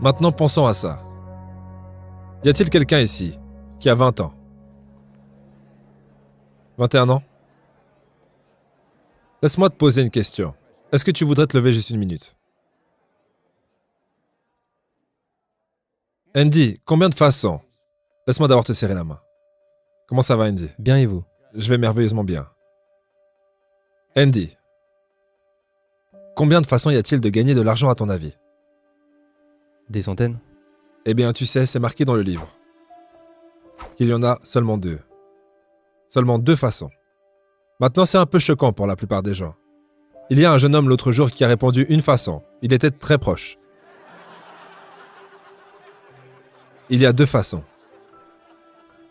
Maintenant, pensons à ça. Y a-t-il quelqu'un ici qui a 20 ans? 21 ans? Laisse-moi te poser une question. Est-ce que tu voudrais te lever juste une minute? Andy, combien de façons? Laisse-moi d'abord te serrer la main. Comment ça va, Andy? Bien et vous? Je vais merveilleusement bien. Andy, combien de façons y a-t-il de gagner de l'argent à ton avis? Des centaines? Eh bien, tu sais, c'est marqué dans le livre qu'il y en a seulement 2. Seulement 2 façons. Maintenant, c'est un peu choquant pour la plupart des gens. Il y a un jeune homme l'autre jour qui a répondu une façon. Il était très proche. Il y a 2 façons.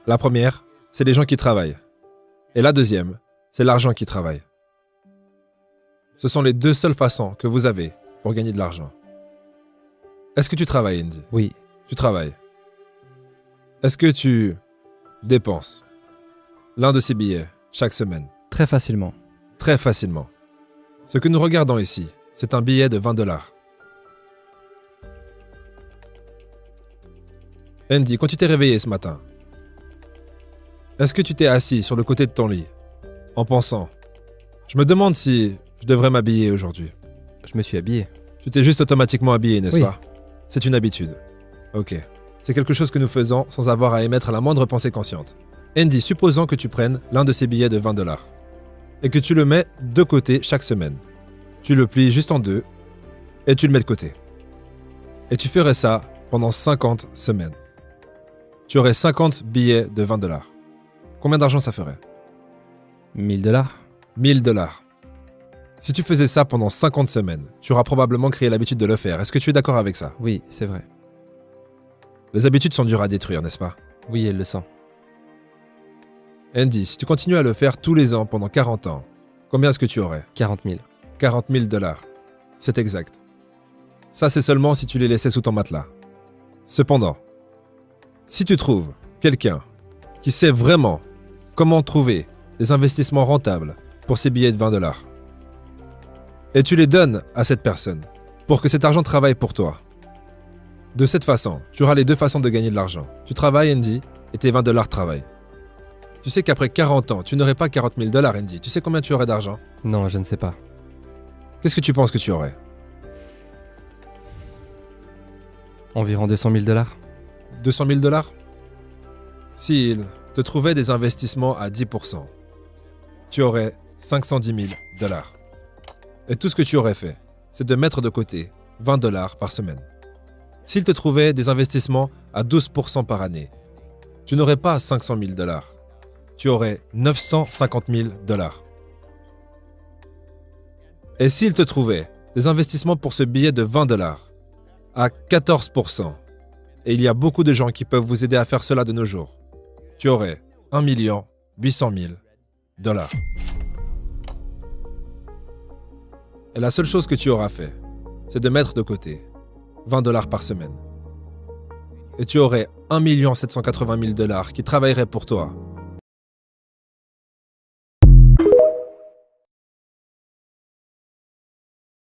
La première, c'est les gens qui travaillent. Et la deuxième, c'est l'argent qui travaille. Ce sont les 2 seules façons que vous avez pour gagner de l'argent. Est-ce que tu travailles, Andy? Oui. Tu travailles. Est-ce que tu dépenses l'un de ces billets chaque semaine? Très facilement. Très facilement. Ce que nous regardons ici, c'est un billet de 20 $. Andy, quand tu t'es réveillé ce matin, est-ce que tu t'es assis sur le côté de ton lit en pensant « Je me demande si je devrais m'habiller aujourd'hui ». Je me suis habillé. Tu t'es juste automatiquement habillé, n'est-ce Oui. pas? C'est une habitude. Ok. C'est quelque chose que nous faisons sans avoir à émettre la moindre pensée consciente. Andy, supposons que tu prennes l'un de ces billets de 20 $ et que tu le mets de côté chaque semaine. Tu le plies juste en 2 et tu le mets de côté. Et tu ferais ça pendant 50 semaines. Tu aurais 50 billets de 20 $. Combien d'argent ça ferait? 1000 $. 1000 $. Si tu faisais ça pendant 50 semaines, tu auras probablement créé l'habitude de le faire. Est-ce que tu es d'accord avec ça? Oui, c'est vrai. Les habitudes sont dures à détruire, n'est-ce pas? Oui, elle le sent. Andy, si tu continues à le faire tous les ans pendant 40 ans, combien est-ce que tu aurais? 40 000. 40 000 $. C'est exact. Ça, c'est seulement si tu les laissais sous ton matelas. Cependant, si tu trouves quelqu'un qui sait vraiment comment trouver des investissements rentables pour ces billets de 20 $, et tu les donnes à cette personne pour que cet argent travaille pour toi, de cette façon, tu auras les 2 façons de gagner de l'argent. Tu travailles, Andy, et tes 20 $ travaillent. Tu sais qu'après 40 ans, tu n'aurais pas 40 000 $, Andy. Tu sais combien tu aurais d'argent? Non, je ne sais pas. Qu'est-ce que tu penses que tu aurais? Environ 200 000 $. 200 000 $? S'il te trouvait des investissements à 10%, tu aurais 510 000 $. Et tout ce que tu aurais fait, c'est de mettre de côté 20 $ par semaine. S'il te trouvait des investissements à 12% par année, tu n'aurais pas 500 000 $. Tu aurais 950 000 $. Et s'il te trouvait des investissements pour ce billet de 20 $ à 14%, et il y a beaucoup de gens qui peuvent vous aider à faire cela de nos jours, tu aurais 1 800 000 $. Et la seule chose que tu auras fait, c'est de mettre de côté 20 $ par semaine. Et tu aurais 1 780 000 $ qui travailleraient pour toi